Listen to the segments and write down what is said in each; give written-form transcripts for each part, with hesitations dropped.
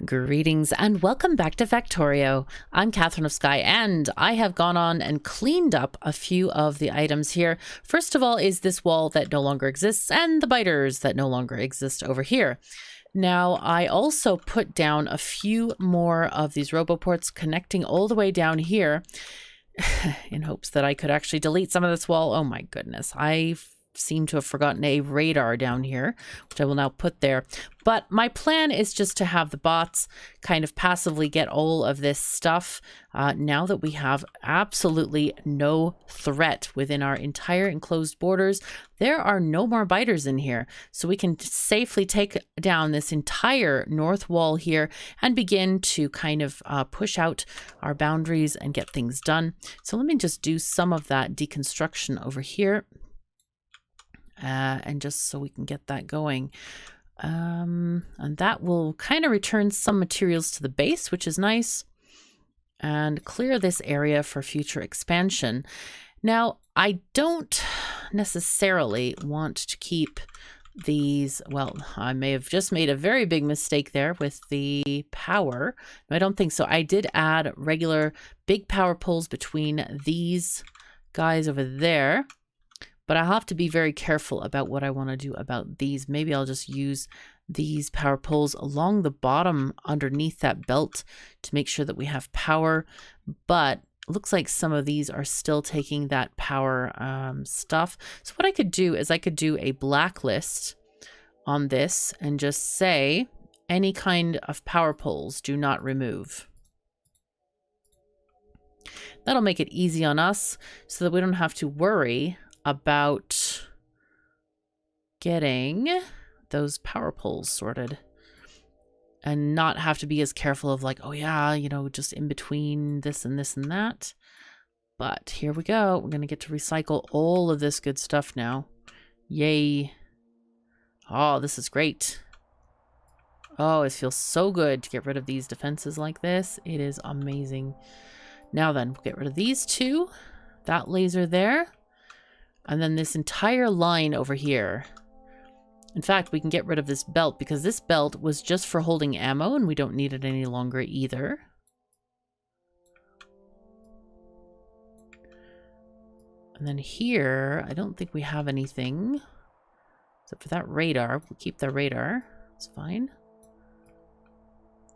Greetings and welcome back to Factorio. I'm KatherineOfSky and I have gone on and cleaned up a few of the items here. First of all is this wall that no longer exists and the biters that no longer exist over here. Now, I also put down a few more of these roboports connecting all the way down here in hopes that I could actually delete some of this wall. Oh my goodness, I seem to have forgotten a radar down here, which I will now put there. But my plan is just to have the bots kind of passively get all of this stuff now that we have absolutely no threat within our entire enclosed borders. There are no more biters in here, so we can safely take down this entire north wall here and begin to kind of push out our boundaries and get things done. So let me just do some of that deconstruction over here. And just so we can get that going. And that will kind of return some materials to the base, which is nice, and clear this area for future expansion. Now, I don't necessarily want to keep these, well, I may have just made a very big mistake there with the power. No, I don't think so. I did add regular big power poles between these guys over there. But I'll have to be very careful about what I want to do about these. Maybe I'll just use these power poles along the bottom underneath that belt to make sure that we have power. But it looks like some of these are still taking that power stuff. So what I could do is I could do a blacklist on this and just say any kind of power poles do not remove. That'll make it easy on us so that we don't have to worry about getting those power poles sorted and not have to be as careful of like, oh yeah, you know, just in between this and this and that. But here we go. We're going to get to recycle all of this good stuff now. Yay. Oh, this is great. Oh, it feels so good to get rid of these defenses like this. It is amazing. Now then, we'll get rid of these two. That laser there. And then this entire line over here. In fact, we can get rid of this belt because this belt was just for holding ammo and we don't need it any longer either. And then here, I don't think we have anything except for that radar. We'll keep the radar. It's fine.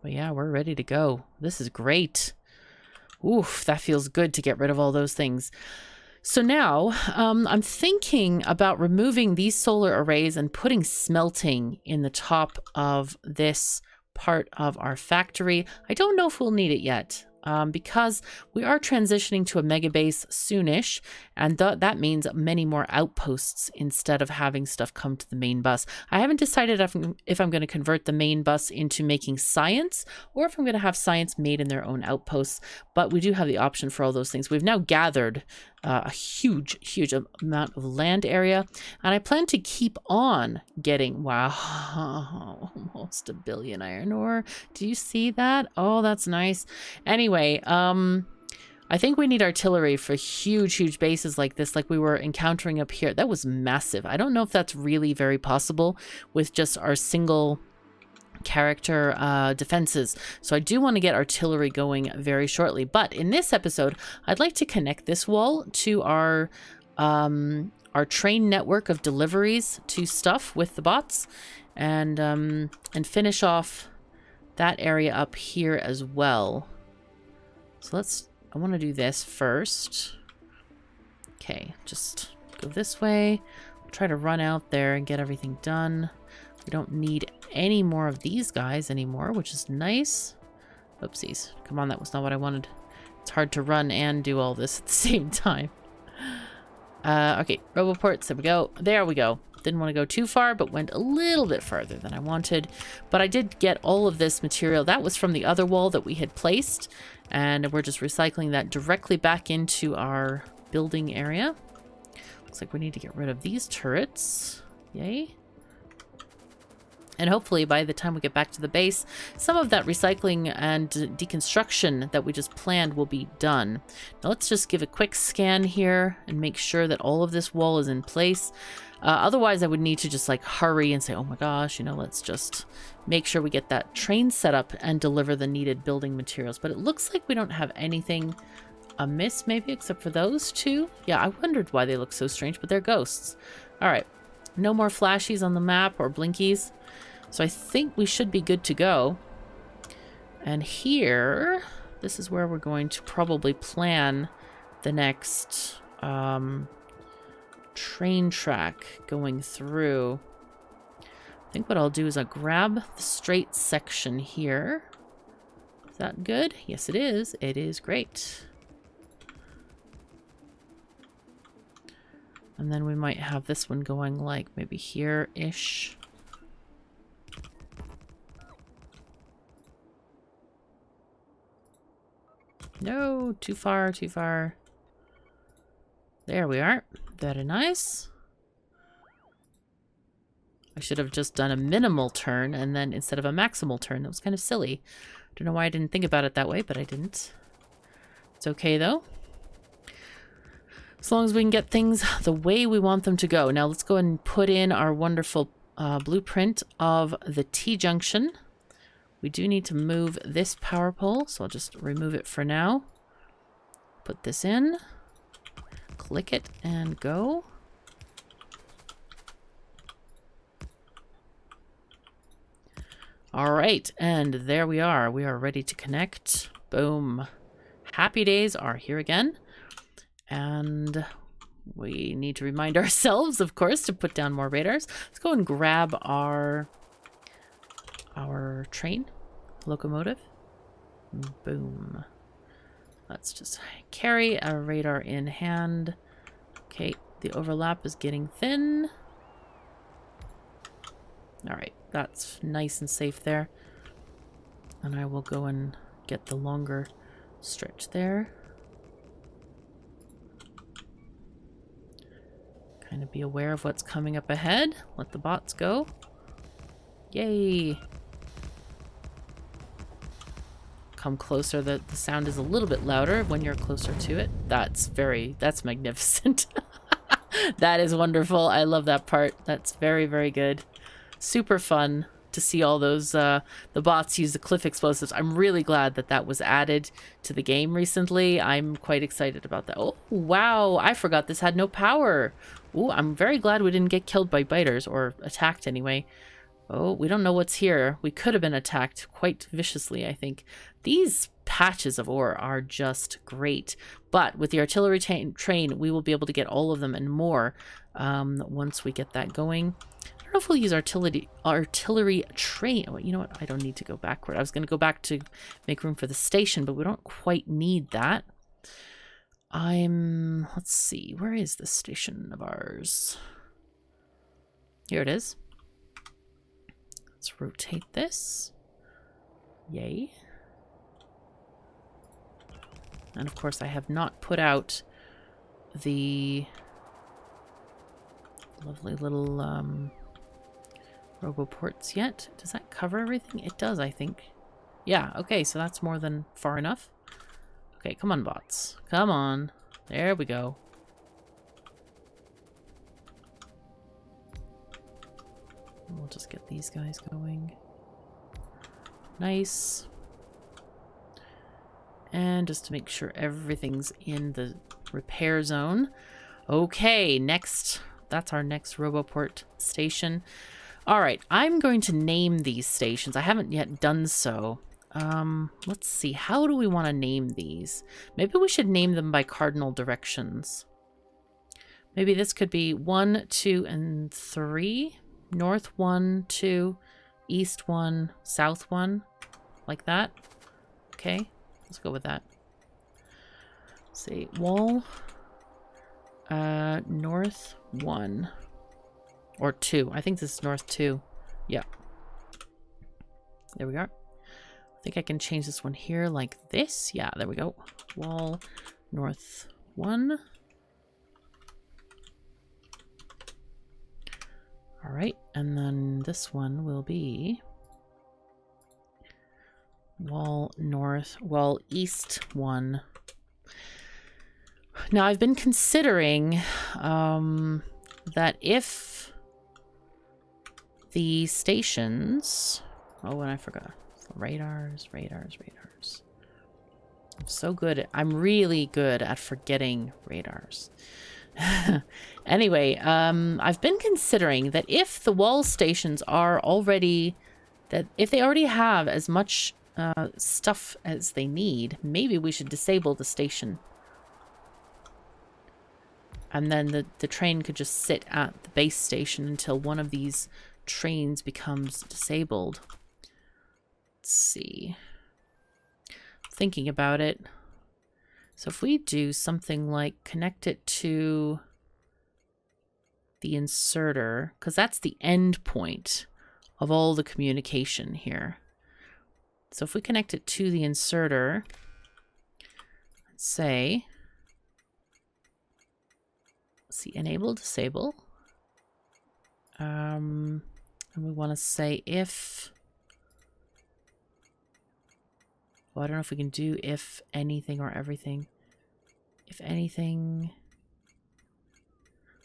But yeah, we're ready to go. This is great. Oof, that feels good to get rid of all those things. So now I'm thinking about removing these solar arrays and putting smelting in the top of this part of our factory. I don't know if we'll need it yet because we are transitioning to a megabase soonish, and that means many more outposts instead of having stuff come to the main bus. I haven't decided if I'm going to convert the main bus into making science or if I'm going to have science made in their own outposts, but we do have the option for all those things. We've now gathered a huge amount of land area, and I plan to keep on getting, wow, almost 1 billion iron ore. Do you see that? Oh, that's nice. Anyway, I think we need artillery for huge bases like this, like we were encountering up here. That was massive. I don't know if that's really very possible with just our single character defenses. So I do want to get artillery going very shortly. But in this episode, I'd like to connect this wall to our train network of deliveries to stuff with the bots, and finish off that area up here as well. So I want to do this first. Okay, just go this way. I'll try to run out there and get everything done. We don't need any more of these guys anymore, which is nice. Oopsies. Come on, that was not what I wanted. It's hard to run and do all this at the same time. Okay, roboports, there we go. There we go. Didn't want to go too far, but went a little bit farther than I wanted. But I did get all of this material. That was from the other wall that we had placed, and we're just recycling that directly back into our building area. Looks like we need to get rid of these turrets. Yay. And hopefully by the time we get back to the base, some of that recycling and deconstruction that we just planned will be done. Now let's just give a quick scan here and make sure that all of this wall is in place. Otherwise I would need to just like hurry and say, oh my gosh, you know, let's just make sure we get that train set up and deliver the needed building materials. But it looks like we don't have anything amiss, maybe, except for those two. Yeah, I wondered why they look so strange, but they're ghosts. All right, no more flashies on the map or blinkies. So I think we should be good to go. And here, this is where we're going to probably plan the next train track going through. I think what I'll do is I'll grab the straight section here. Is that good? Yes, it is. It is great. And then we might have this one going like maybe here-ish. No, too far, too far. There we are. Very nice. I should have just done a minimal turn and then instead of a maximal turn. That was kind of silly. Don't know why I didn't think about it that way, but I didn't. It's okay though. As long as we can get things the way we want them to go. Now let's go and put in our wonderful blueprint of the T-junction. We do need to move this power pole, so I'll just remove it for now. Put this in, click it, and go. All right, and there we are. We are ready to connect. Boom. Happy days are here again. And we need to remind ourselves, of course, to put down more radars. Let's go and grab our train locomotive. Boom. Let's just carry a radar in hand. Okay, the overlap is getting thin. All right, that's nice and safe there. And I will go and get the longer stretch there. Kind of be aware of what's coming up ahead. Let the bots go. Yay. Come closer. The sound is a little bit louder when you're closer to it. That's magnificent. That is wonderful. I love that part. That's very, very good. Super fun to see all those, the bots use the cliff explosives. I'm really glad that that was added to the game recently. I'm quite excited about that. Oh, wow. I forgot this had no power. Ooh, I'm very glad we didn't get killed by biters or attacked anyway. Oh, we don't know what's here. We could have been attacked quite viciously, I think. These patches of ore are just great. But with the artillery train, we will be able to get all of them and more once we get that going. I don't know if we'll use artillery train. Oh, you know what? I don't need to go backward. I was going to go back to make room for the station, but we don't quite need that. Let's see. Where is this station of ours? Here it is. Let's rotate this. Yay. And of course I have not put out the lovely little roboports yet. Does that cover everything? It does, I think. Yeah, okay, so that's more than far enough. Okay, come on, bots. Come on. There we go. We'll just get these guys going. Nice. And just to make sure everything's in the repair zone. Okay, next. That's our next Roboport station. All right, I'm going to name these stations. I haven't yet done so. Let's see. How do we want to name these? Maybe we should name them by cardinal directions. Maybe this could be 1, 2, and 3. North 1, 2, east 1, south 1. Like that. Okay, let's go with that. Let's see. Wall. North 1. Or 2. I think this is north 2. Yeah. There we are. I think I can change this one here like this. Yeah, there we go. Wall north 1. All right, and then this one will be wall north, wall east 1. Now, I've been considering that if the stations... Oh, and I forgot. Radars. I'm so good at... I'm really good at forgetting radars. Anyway, I've been considering that if the wall stations are already... that if they already have as much stuff as they need, maybe we should disable the station. And then the train could just sit at the base station until one of these trains becomes disabled. Let's see. Thinking about it. So if we do something like connect it to the inserter, because that's the end point of all the communication here. So if we connect it to the inserter, let's say... see, enable, disable. And we want to say if... well, I don't know if we can do if anything or everything. If anything...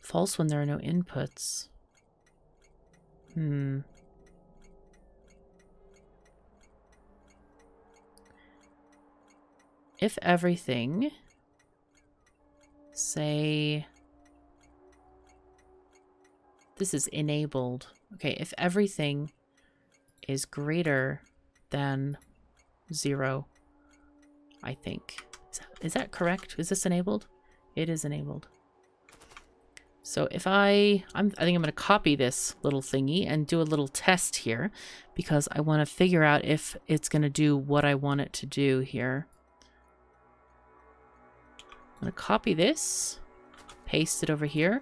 false when there are no inputs. If everything... say... this is enabled. Okay, if everything is greater than 0, I think. Is that correct? Is this enabled? It is enabled. So if I think I'm going to copy this little thingy and do a little test here because I want to figure out if it's going to do what I want it to do here. I'm going to copy this, paste it over here,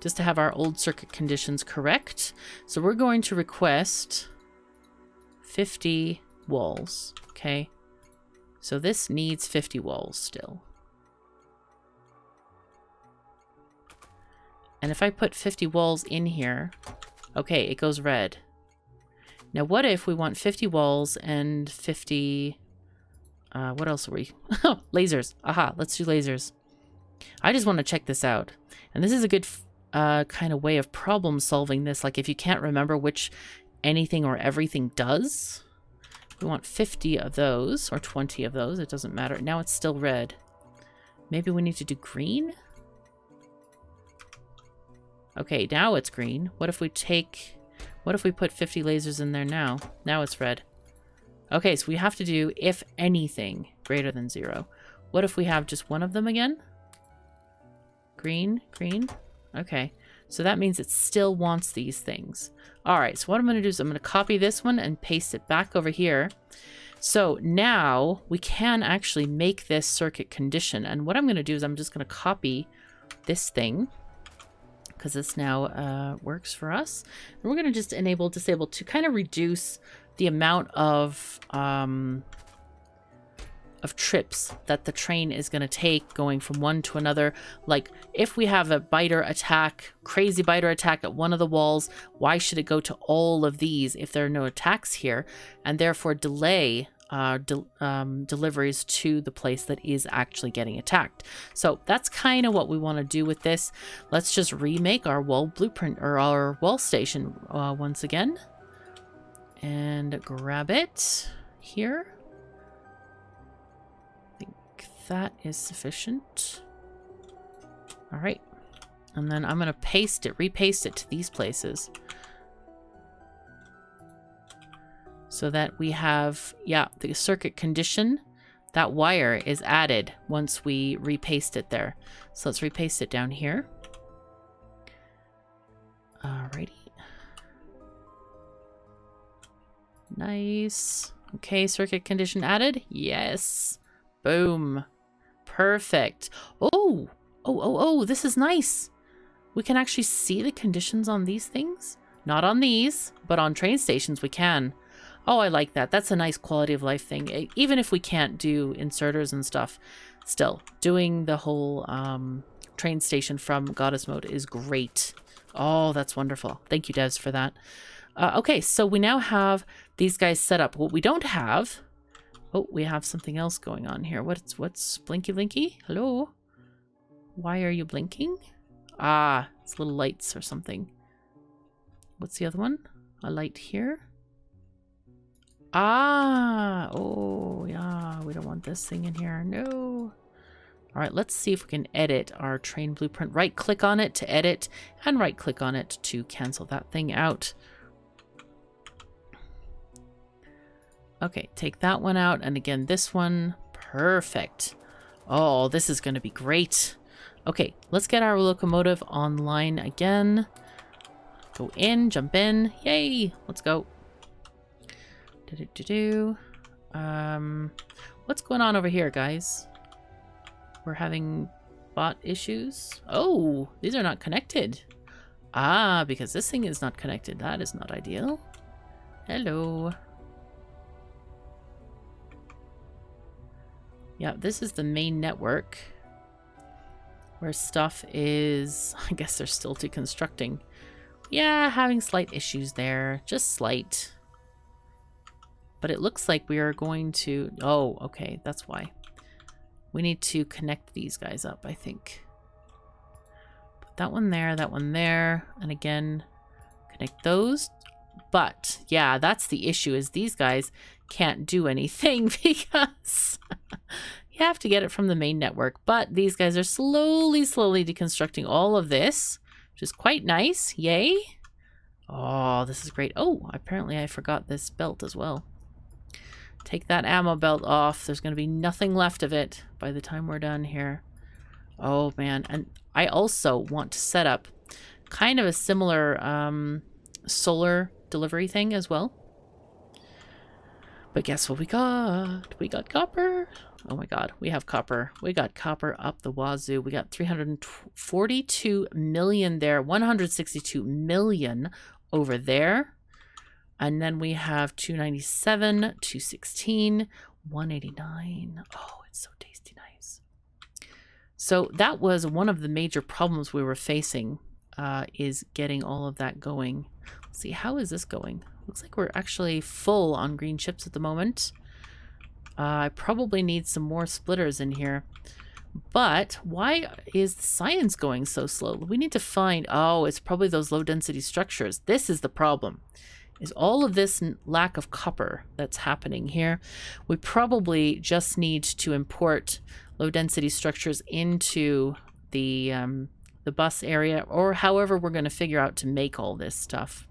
just to have our old circuit conditions correct. So we're going to request 50 walls, okay? So this needs 50 walls still. And if I put 50 walls in here, okay, it goes red. Now what if we want 50 walls and 50... what else are we? Lasers. Aha, let's do lasers. I just want to check this out. And this is a good kind of way of problem solving this. Like if you can't remember which anything or everything does, we want 50 of those or 20 of those. It doesn't matter. Now it's still red. Maybe we need to do green? Okay, now it's green. What if we put 50 lasers in there now? Now it's red. Okay, so we have to do if anything greater than 0. What if we have just one of them again? Green, green. Okay, so that means it still wants these things. All right, so what I'm going to do is I'm going to copy this one and paste it back over here. So now we can actually make this circuit condition. And what I'm going to do is I'm just going to copy this thing, because this now works for us. And we're going to just enable, disable to kind of reduce the amount of trips that the train is going to take going from one to another. Like if we have a biter attack, crazy biter attack at one of the walls, why should it go to all of these if there are no attacks here, and therefore delay deliveries to the place that is actually getting attacked. So that's kind of what we want to do with this. Let's just remake our wall blueprint, or our wall station once again, and grab it here. I think that is sufficient. All right, and then I'm going to paste it, repaste it to these places, so that we have, yeah, the circuit condition, that wire is added once we repaste it there. So let's repaste it down here. Alrighty. Nice. Okay, circuit condition added. Yes. Boom. Perfect. Oh, this is nice. We can actually see the conditions on these things. Not on these, but on train stations we can. Oh, I like that. That's a nice quality of life thing. Even if we can't do inserters and stuff, still, doing the whole train station from Goddess mode is great. Oh, that's wonderful. Thank you, devs, for that. Okay, so we now have these guys set up. What we don't have... Oh, we have something else going on here. What's Blinky Blinky? Hello? Why are you blinking? Ah, it's little lights or something. What's the other one? A light here? Ah! Oh, yeah. We don't want this thing in here. No. All right, let's see if we can edit our train blueprint. Right-click on it to edit, and right-click on it to cancel that thing out. Okay, take that one out, and again, this one. Perfect. Oh, this is going to be great. Okay, let's get our locomotive online again. Go in, jump in. Yay! Let's go. What's going on over here, guys? We're having bot issues. Oh, these are not connected. Ah, because this thing is not connected. That is not ideal. Hello. Yeah, this is the main network where stuff is, I guess they're still deconstructing. Yeah, having slight issues there, just slight. But it looks like we are going to, oh, okay, that's why. We need to connect these guys up, I think. Put that one there, and again, connect those. But, yeah, that's the issue, is these guys can't do anything because you have to get it from the main network. But these guys are slowly deconstructing all of this, which is quite nice. Yay. Oh, this is great. Oh, apparently I forgot this belt as well. Take that ammo belt off. There's going to be nothing left of it by the time we're done here. Oh, man. And I also want to set up kind of a similar solar delivery thing as well. But guess what we got? We got copper. Oh my god, we have copper. We got copper up the wazoo. We got 342 million there, 162 million over there. And then we have 297, 216, 189. Oh, it's so tasty nice. So that was one of the major problems we were facing, is getting all of that going. Let's see, how is this going? Looks like we're actually full on green chips at the moment. I probably need some more splitters in here. But why is the science going so slow? We need to find... Oh, it's probably those low density structures. This is the problem. Is all of this lack of copper that's happening here. We probably just need to import low density structures into the bus area, or however we're going to figure out to make all this stuff.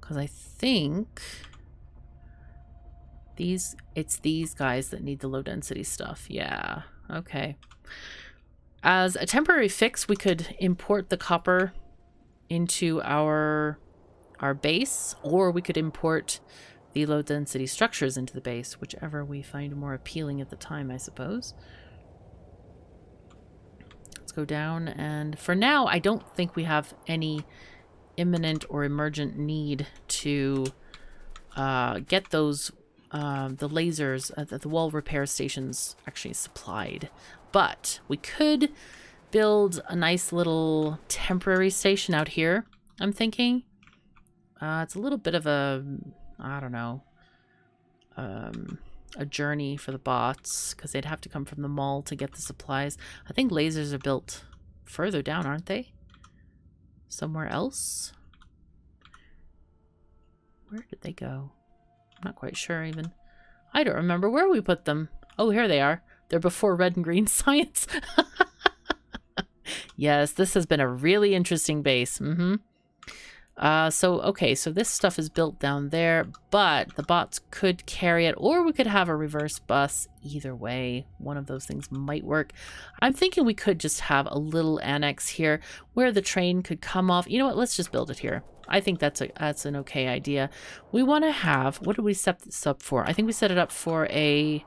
Because I think it's these guys that need the low density stuff. Yeah, okay. As a temporary fix, we could import the copper into our base, or we could import the low density structures into the base, whichever we find more appealing at the time, I suppose. Let's go down, and for now, I don't think we have any imminent or emergent need to get those the lasers at the wall repair stations actually supplied. But we could build a nice little temporary station out here, I'm thinking. It's a little bit of a, I don't know, a journey for the bots, because they'd have to come from the mall to get the supplies. I think lasers are built further down, aren't they? Somewhere else? Where did they go? I'm not quite sure even. I don't remember where we put them. Oh, here they are. They're before red and green science. Yes, this has been a really interesting base. Okay, so this stuff is built down there, but the bots could carry it, or we could have a reverse bus. Either way, one of those things might work. I'm thinking we could just have a little annex here where the train could come off. You know what? Let's just build it here. I think that's an okay idea. We want to have, what did we set this up for? I think we set it up for a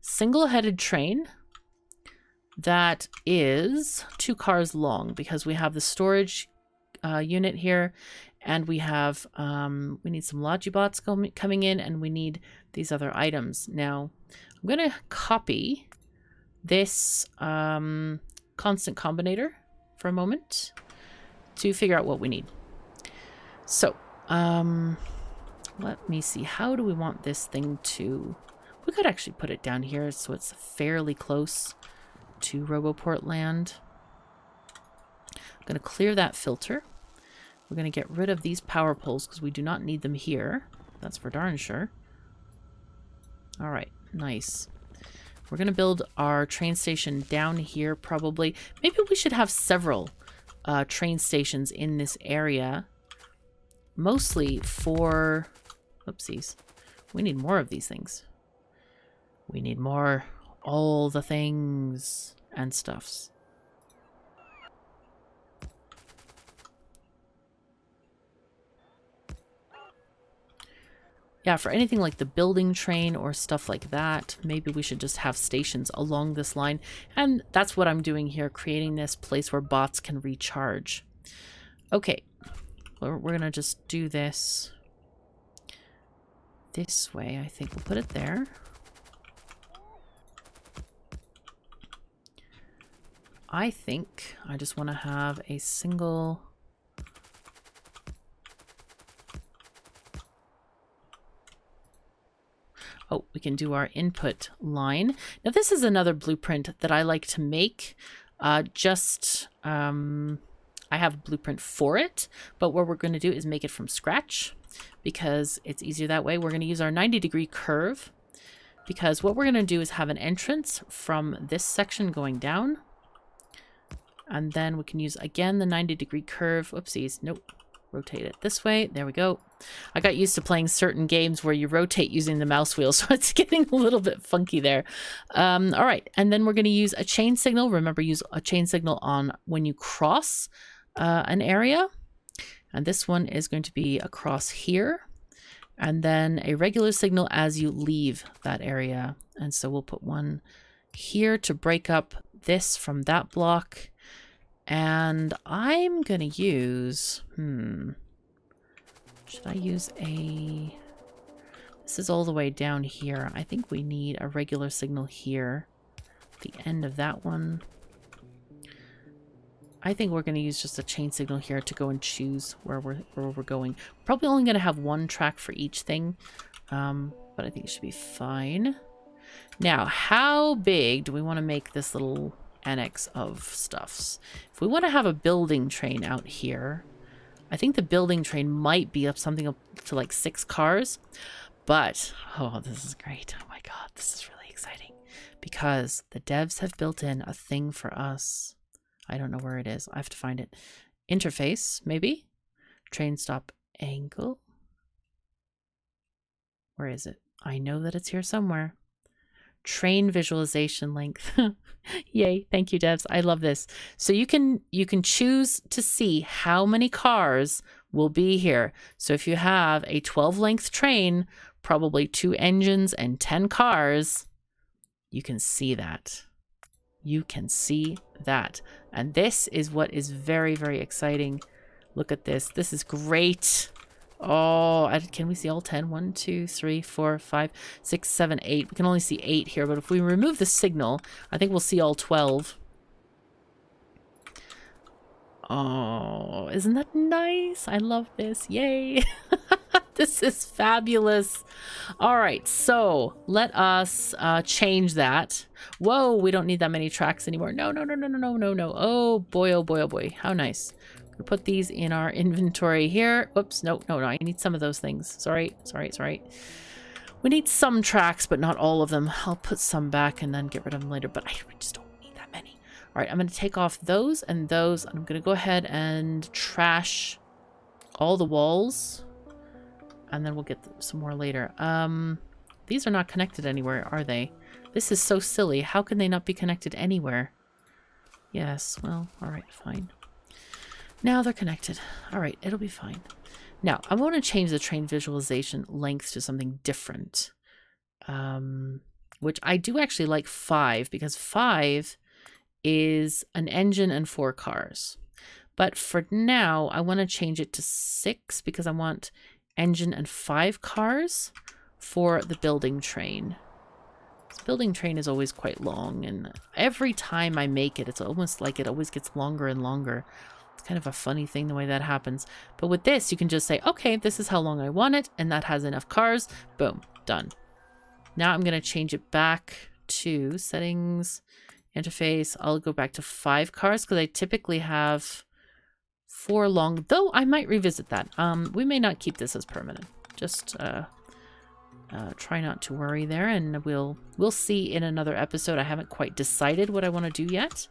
single-headed train that is 2 cars long, because we have the storage unit here, and we have we need some logibots coming in, and we need these other items. Now I'm gonna copy this constant combinator for a moment to figure out what we need. So, let me see. How do we want this thing to... We could actually put it down here so it's fairly close to Roboport land. I'm going to clear that filter. We're going to get rid of these power poles because we do not need them here. That's for darn sure. All right, nice. We're going to build our train station down here probably. Maybe we should have several train stations in this area. Mostly for... Oopsies. We need more of these things. We need more. All the things and stuffs. Yeah, for anything like the building train or stuff like that, maybe we should just have stations along this line. And that's what I'm doing here, creating this place where bots can recharge. Okay, we're going to just do this way. I think we'll put it there. I think I just want to have a single... Oh, we can do our input line. Now this is another blueprint that I like to make. I have a blueprint for it, but what we're going to do is make it from scratch because it's easier that way. We're going to use our 90-degree curve because what we're going to do is have an entrance from this section going down. And then we can use, again, the 90-degree curve. Whoopsies. Nope. Rotate it this way. There we go. I got used to playing certain games where you rotate using the mouse wheel, so it's getting a little bit funky there. All right. And then we're going to use a chain signal. Remember, use a chain signal on when you cross an area. And this one is going to be across here. And then a regular signal as you leave that area. And so we'll put one here to break up this from that block. And I'm going to use, should I use a, this is all the way down here. I think we need a regular signal here, the end of that one. I think we're going to use just a chain signal here to go and choose where we're going. Probably only going to have one track for each thing, but I think it should be fine. Now, how big do we want to make this little annex of stuffs? If we want to have a building train out here, I think the building train might be up something up to like 6 cars, but oh, this is great. Oh my god, this is really exciting because the devs have built in a thing for us. I don't know where it is. I have to find it. Interface, maybe? Train stop angle. Where is it? I know that it's here somewhere. Train visualization length. Yay, thank you devs. I love this. So you can choose to see how many cars will be here. So if you have a 12 length train, probably 2 engines and 10 cars, you can see that. You can see that. And this is what is very, very exciting. Look at this. This is great. Oh, can we see all 10? 1, 2, 3, 4, 5, 6, 7, 8. We can only see 8 here, but if we remove the signal, I think we'll see all 12. Oh, isn't that nice? I love this. Yay. This is fabulous. All right, so let us change that. Whoa, we don't need that many tracks anymore. No, no, no, no, no, no, no, no. Oh boy, oh boy, oh boy. How nice. We'll put these in our inventory here. Whoops, no, no, no. I need some of those things. Sorry. We need some tracks, but not all of them. I'll put some back and then get rid of them later, but I just don't need that many. All right, I'm going to take off those and those. I'm going to go ahead and trash all the walls. And then we'll get some more later. These are not connected anywhere, are they? This is so silly. How can they not be connected anywhere? Yes, well, all right, fine. Now they're connected. All right, it'll be fine. Now, I want to change the train visualization length to something different. Which I do actually like 5, because 5 is an engine and 4 cars. But for now, I want to change it to 6 because I want engine and 5 cars for the building train. This building train is always quite long, and every time I make it, it's almost like it always gets longer and longer. It's kind of a funny thing the way that happens. But with this, you can just say, okay, this is how long I want it, and that has enough cars. Boom, done. Now I'm going to change it back to settings, interface. I'll go back to 5 cars because I typically have 4 long, though I might revisit that. We may not keep this as permanent. Just try not to worry there, and we'll see in another episode. I haven't quite decided what I want to do yet.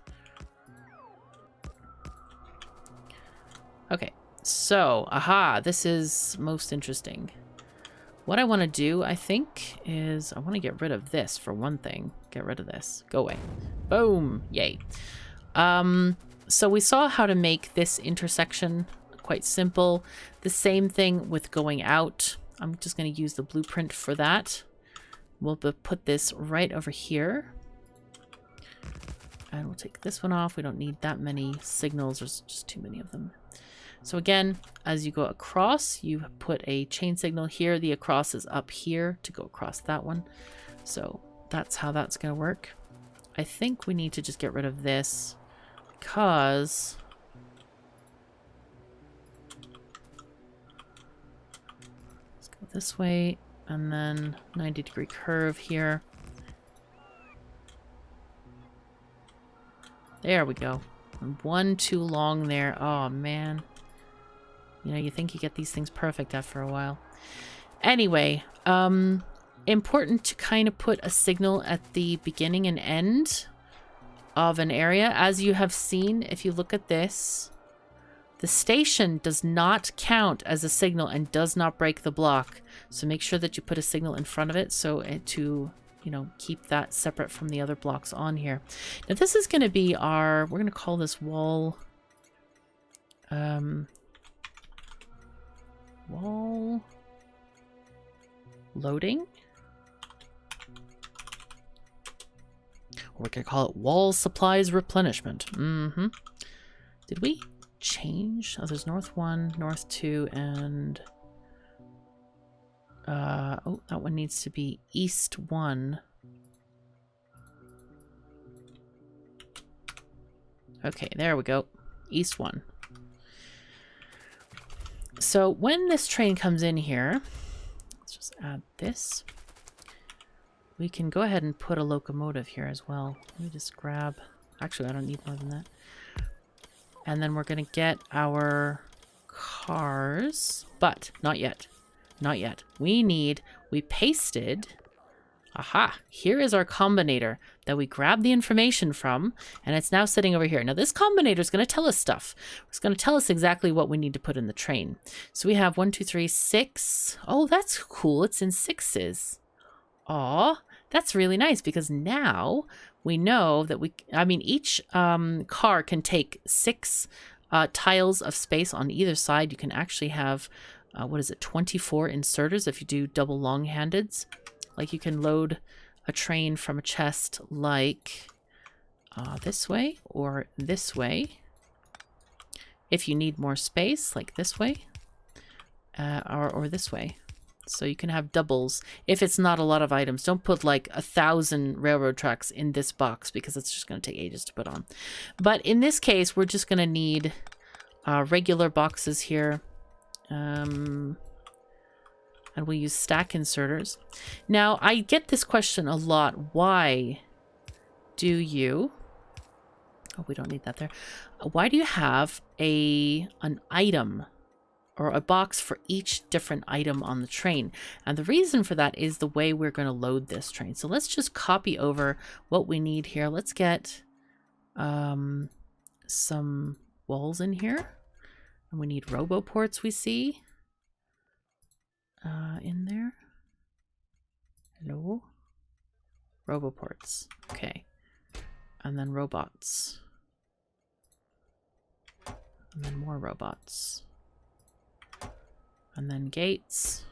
Okay, so, aha, this is most interesting. What I want to do, I think, is I want to get rid of this for one thing. Get rid of this. Go away. Boom. Yay. So we saw how to make this intersection quite simple. The same thing with going out. I'm just going to use the blueprint for that. We'll put this right over here. And we'll take this one off. We don't need that many signals. There's just too many of them. So again, as you go across, you put a chain signal here. The across is up here to go across that one. So that's how that's going to work. I think we need to just get rid of this because let's go this way and then 90-degree curve here. There we go. One too long there. Oh, man. You know, you think you get these things perfect after a while. Anyway, important to kind of put a signal at the beginning and end of an area. As you have seen, if you look at this, the station does not count as a signal and does not break the block. So make sure that you put a signal in front of it so to, you know, keep that separate from the other blocks on here. Now this is going to be our, we're going to call this wall, wall loading. Or we could call it wall supplies replenishment. Did we change? Oh, there's north 1, north 2, and oh, that one needs to be east 1. Okay, there we go. East 1. So when this train comes in here, let's just add this. We can go ahead and put a locomotive here as well. Let me just grab, actually I don't need more than that. And then we're going to get our cars, but not yet. Not yet. We pasted, aha, here is our combinator that we grabbed the information from, and it's now sitting over here. Now this combinator is going to tell us stuff. It's going to tell us exactly what we need to put in the train. So we have 1, 2, 3, 6. Oh, that's cool. It's in 6s. Aw, that's really nice because now we know that each car can take 6 tiles of space on either side. You can actually have, 24 inserters if you do double long-handeds. Like you can load a train from a chest like this way or this way. If you need more space, like this way or this way. So you can have doubles if it's not a lot of items. Don't put like 1,000 railroad tracks in this box because it's just going to take ages to put on. But in this case, we're just going to need regular boxes here. And we'll use stack inserters. Now, I get this question a lot. Why do you... Oh, we don't need that there. Why do you have an item or a box for each different item on the train? And the reason for that is the way we're going to load this train. So let's just copy over what we need here. Let's get some walls in here. And we need roboports, we see. In there. Hello? Roboports. Okay. And then robots. And then more robots. And then gates.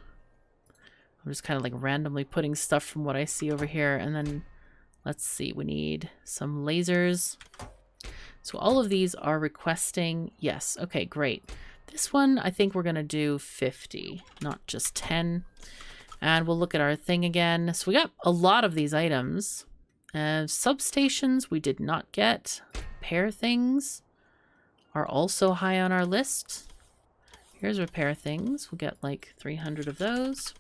I'm just kind of like randomly putting stuff from what I see over here. And then let's see, we need some lasers. So all of these are requesting, yes, okay, great. This one, I think we're going to do 50, not just 10. And we'll look at our thing again. So we got a lot of these items. Substations we did not get. Repair things are also high on our list. Here's repair things. We'll get like 300 of those.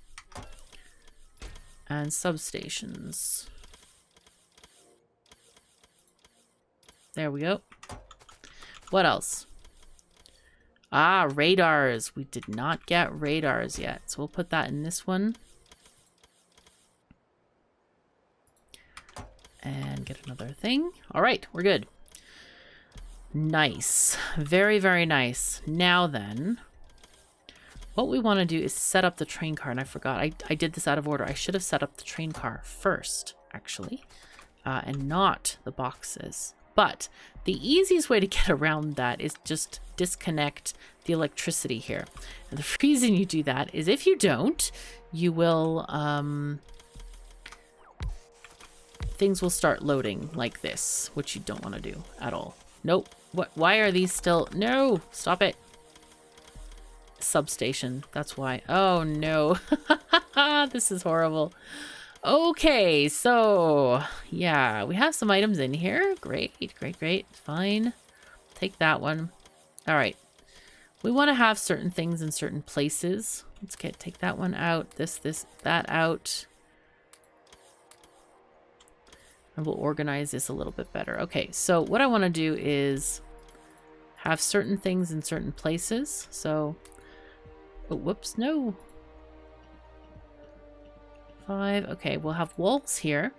And substations. There we go. What else? Ah, radars. We did not get radars yet. So we'll put that in this one. And get another thing. All right, we're good. Nice. Very, very nice. Now then, what we want to do is set up the train car. And I forgot. I did this out of order. I should have set up the train car first, actually, and not the boxes. But the easiest way to get around that is just disconnect the electricity here. And the reason you do that is if you don't, you will... things will start loading like this, which you don't want to do at all. Nope. What? Why are these still... No! Stop it. Substation. That's why. Oh, no. This is horrible. Okay, so... Yeah, we have some items in here. Great, great, great. Fine. Take that one. All right. We want to have certain things in certain places. Let's take that one out. This, that out. And we'll organize this a little bit better. Okay, so what I want to do is have certain things in certain places. So, oh, whoops, no. 5. Okay, we'll have walls here.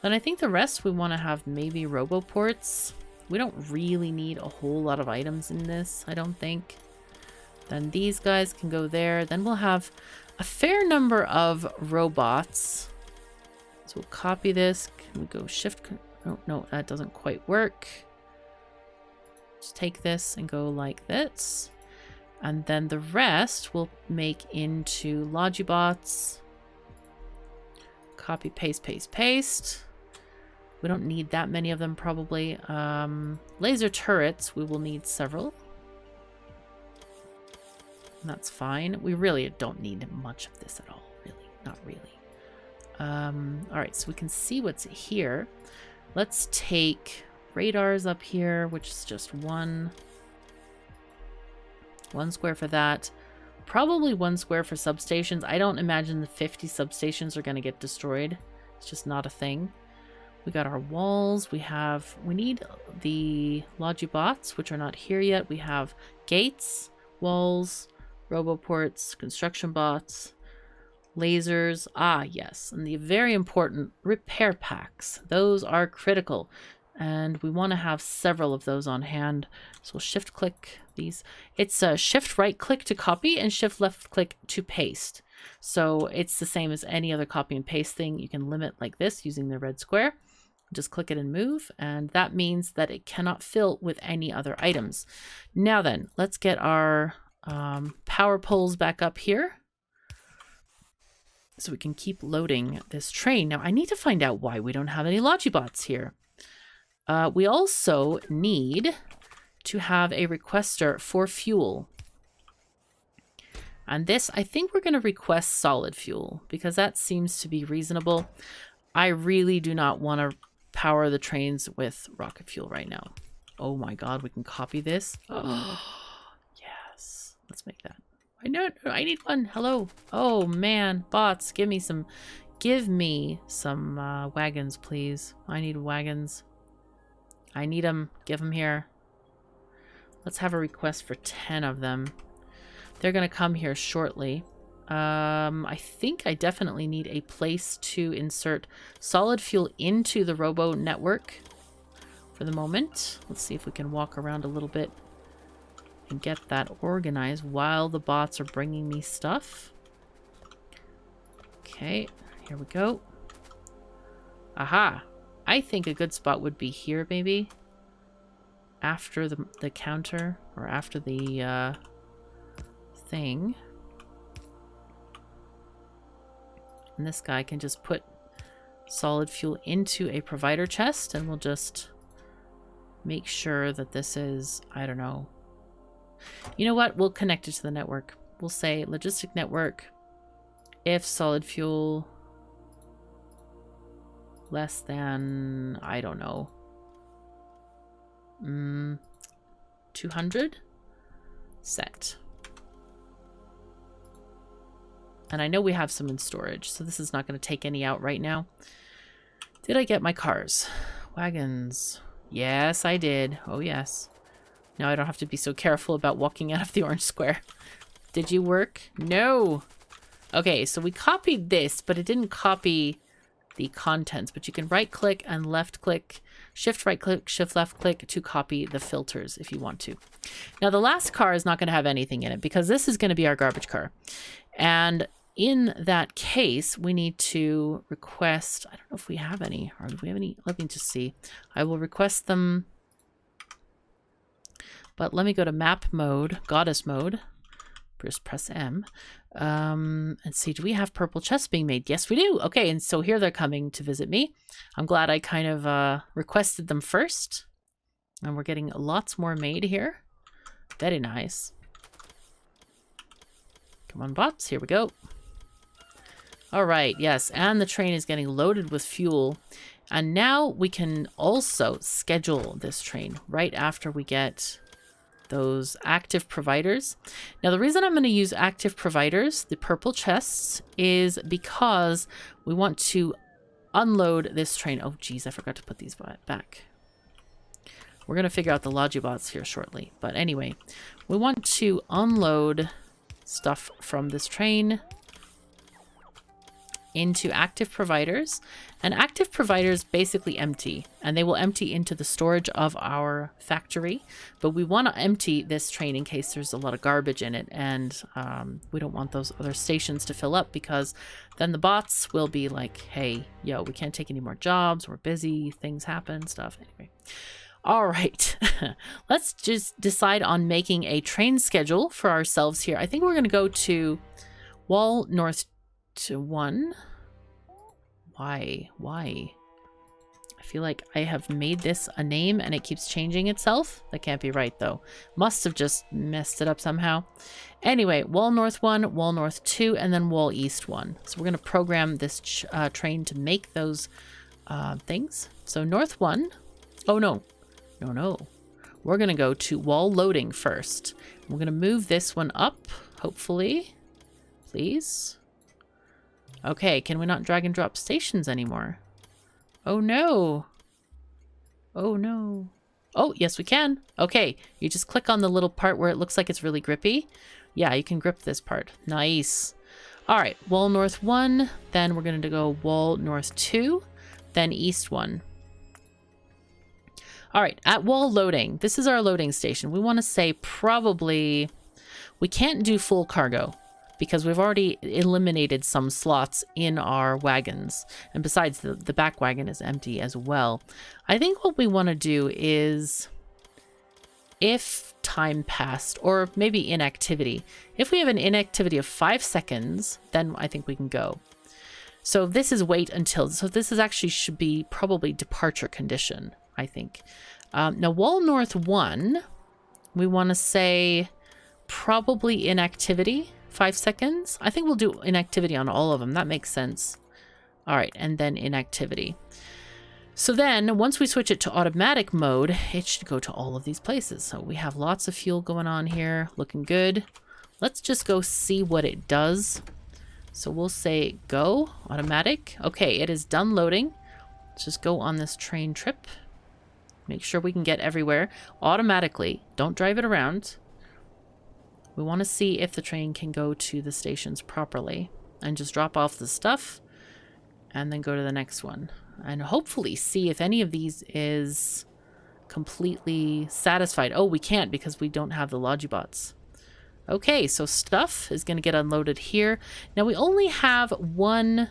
Then I think the rest we want to have maybe roboports. We don't really need a whole lot of items in this, I don't think. Then these guys can go there. Then we'll have a fair number of robots. So we'll copy this. Can we go shift? Oh, no, that doesn't quite work. Just take this and go like this. And then the rest we'll make into Logibots. Copy, paste, paste, paste. We don't need that many of them probably. Laser turrets, we will need several. And that's fine. We really don't need much of this at all, really. Not really. All right, so we can see what's here. Let's take radars up here, which is just one square for that. Probably 1 square for substations. I don't imagine the 50 substations are going to get destroyed. It's just not a thing. We got our walls. We need the Logibots, which are not here yet. We have gates, walls, roboports, construction bots, lasers. Ah, yes. And the very important repair packs. Those are critical. And we want to have several of those on hand. So we'll shift click these. It's a shift right click to copy and shift left click to paste. So it's the same as any other copy and paste thing. You can limit like this using the red square. Just click it and move. And that means that it cannot fill with any other items. Now then, let's get our power poles back up here. So we can keep loading this train. Now I need to find out why we don't have any Logibots here. We also need to have a requester for fuel. And this, I think we're going to request solid fuel because that seems to be reasonable. I really do not want to power the trains with rocket fuel right now. Oh my God, we can copy this. Oh, yes. Let's make that. I need one. Hello. Oh man, bots, give me some wagons, please. I need wagons. I need them. Give them here. Let's have a request for 10 of them. They're going to come here shortly. I think I definitely need a place to insert solid fuel into the robo network for the moment. Let's see if we can walk around a little bit and get that organized while the bots are bringing me stuff. Okay, here we go. Aha! I think a good spot would be here, maybe. After the counter, or after the thing. And this guy can just put solid fuel into a provider chest, and we'll just make sure that this is, I don't know. You know what? We'll connect it to the network. We'll say logistic network if solid fuel less than, I don't know, 200 set. And I know we have some in storage, so this is not going to take any out right now. Did I get my cars? Wagons. Yes, I did. Oh, yes. Now I don't have to be so careful about walking out of the orange square. Did you work? No. Okay, so we copied this, but it didn't copy the contents. But you can right-click and left-click, shift right-click, shift left-click to copy the filters if you want to. Now, the last car is not going to have anything in it because this is going to be our garbage car. And in that case, we need to request, I don't know if we have any, or do we have any? Let me just see. I will request them, but let me go to map mode, goddess mode, just press M, and see, do we have purple chests being made? Yes, we do. Okay, and so here they're coming to visit me. I'm glad I kind of requested them first, and we're getting lots more made here. Very nice. Come on, bots, here we go. All right, yes, and the train is getting loaded with fuel. And now we can also schedule this train right after we get those active providers. Now, the reason I'm going to use active providers, the purple chests, is because we want to unload this train. Oh, geez, I forgot to put these back. We're going to figure out the Logibots here shortly. But anyway, we want to unload stuff from this train into active providers, and active providers basically empty, and they will empty into the storage of our factory, but we want to empty this train in case there's a lot of garbage in it, and we don't want those other stations to fill up, because then the bots will be like, hey, yo, we can't take any more jobs, we're busy, things happen, stuff. Anyway, all right. Let's just decide on making a train schedule for ourselves here. I think we're going to go to Wall North to 1. Why? I feel like I have made this a name and it keeps changing itself. That can't be right though. Must have just messed it up somehow. Anyway, Wall North 1, Wall North 2, and then Wall East 1. So we're going to program this train to make those things. So North 1. Oh no. No. We're going to go to Wall Loading first. We're going to move this one up, hopefully. Please. Okay, can we not drag and drop stations anymore? Oh no. Oh no. Oh, yes we can. Okay, you just click on the little part where it looks like it's really grippy. Yeah, you can grip this part. Nice. All right, Wall North 1, then we're going to go Wall North 2, then East 1. All right, at Wall Loading, this is our loading station. We want to say probably, we can't do full cargo, because we've already eliminated some slots in our wagons. And besides, the back wagon is empty as well. I think what we want to do is, if time passed, or maybe inactivity. If we have an inactivity of 5 seconds, then I think we can go. So this is wait until. So this is actually should be probably departure condition, I think. Now, Wall North 1, we want to say probably inactivity. 5 seconds. I think we'll do inactivity on all of them. That makes sense. All right, and then inactivity. So then, once we switch it to automatic mode, it should go to all of these places. So we have lots of fuel going on here. Looking good. Let's just go see what it does. So we'll say go, automatic. Okay, it is done loading. Let's just go on this train trip. Make sure we can get everywhere automatically. Don't drive it around. We want to see if the train can go to the stations properly and just drop off the stuff and then go to the next one and hopefully see if any of these is completely satisfied. Oh, we can't because we don't have the Logibots. Okay, so stuff is going to get unloaded here. Now we only have one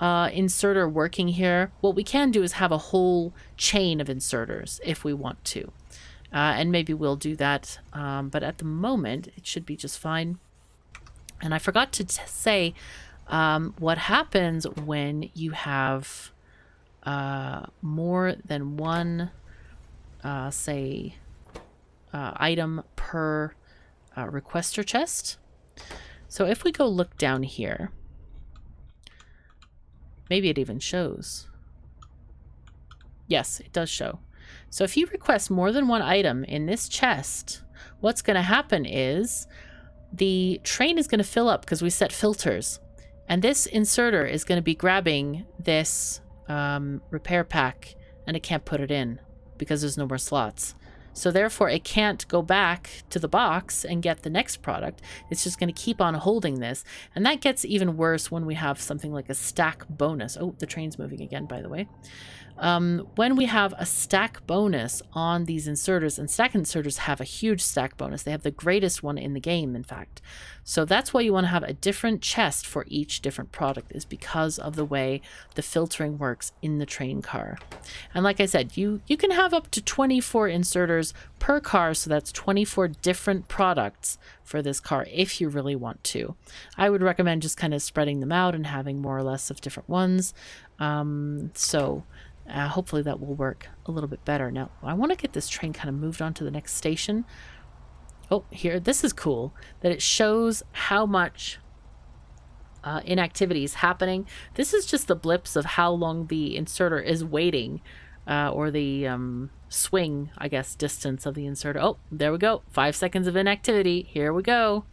inserter working here. What we can do is have a whole chain of inserters if we want to. And maybe we'll do that, but at the moment, it should be just fine. And I forgot to say what happens when you have more than one, say, item per requester chest. So if we go look down here, Maybe it even shows. Yes, it does show. So if you request more than one item in this chest, what's going to happen is the train is going to fill up because we set filters. And this inserter is going to be grabbing this repair pack, and it can't put it in because there's no more slots. So therefore, it can't go back to the box and get the next product. It's just going to keep on holding this. And that gets even worse when we have something like a stack bonus. Oh, the train's moving again, by the way. When we have a stack bonus on these inserters, and stack inserters have a huge stack bonus. They have the greatest one in the game, in fact. So that's why you want to have a different chest for each different product, is because of the way the filtering works in the train car. And like I said, you can have up to 24 inserters per car, so that's 24 different products for this car if you really want to. I would recommend just kind of spreading them out and having more or less of different ones. Hopefully that will work a little bit better. Now, I want to get this train kind of moved on to the next station. Oh, here, this is cool, that it shows how much inactivity is happening. This is just the blips of how long the inserter is waiting, or the swing, I guess, distance of the inserter. Oh, there we go. 5 seconds of inactivity. Here we go.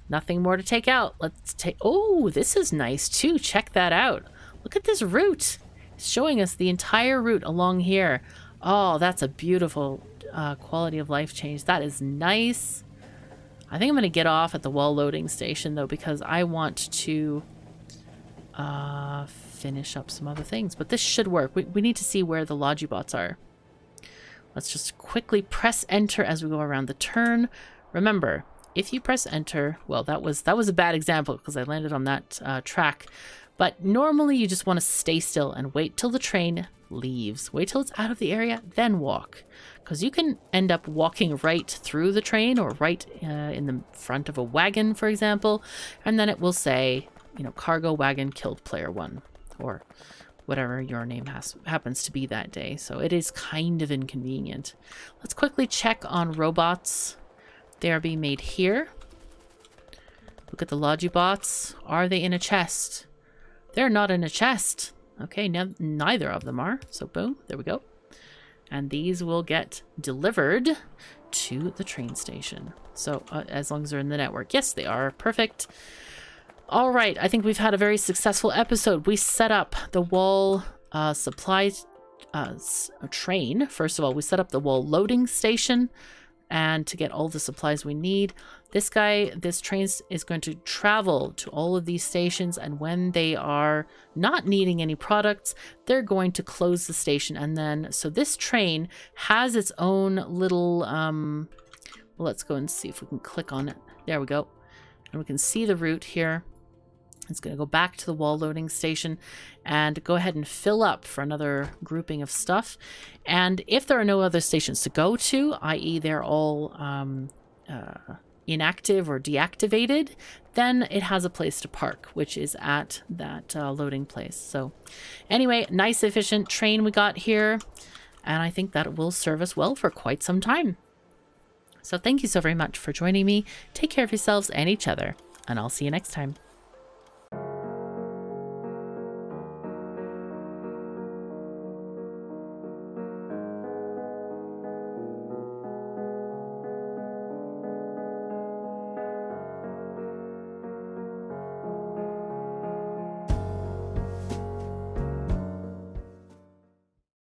Nothing more to take out. Let's take... Oh, this is nice too. Check that out. Look at this route. It's showing us the entire route along here. Oh, that's a beautiful quality of life change. That is nice. I think I'm going to get off at the wall loading station, though, because I want to finish up some other things. But this should work. We need to see where the Logibots are. Let's just quickly press enter as we go around the turn. Remember, if you press enter... Well, that was a bad example because I landed on that track. But normally you just want to stay still and wait till the train leaves. Wait till it's out of the area, then walk. Because you can end up walking right through the train or right in the front of a wagon, for example. And then it will say, you know, cargo wagon killed player 1. Or whatever your name happens to be that day. So it is kind of inconvenient. Let's quickly check on robots. They are being made here. Look at the Logibots. Are they in a chest? They're not in a chest. Okay, now neither of them are. So boom, there we go. And these will get delivered to the train station. So as long as they're in the network. Yes, they are. Perfect. All right, I think we've had a very successful episode. We set up the wall supply train. First of all, we set up the wall loading station, and to get all the supplies we need. This train is going to travel to all of these stations, and when they are not needing any products, they're going to close the station. And then, so this train has its own little, well, let's go and see if we can click on it. There we go. And we can see the route here. It's going to go back to the wall loading station and go ahead and fill up for another grouping of stuff. And if there are no other stations to go to, i.e. they're all inactive or deactivated, then it has a place to park, which is at that loading place. So anyway, nice efficient train we got here. And I think that will serve us well for quite some time. So thank you so very much for joining me. Take care of yourselves and each other, and I'll see you next time.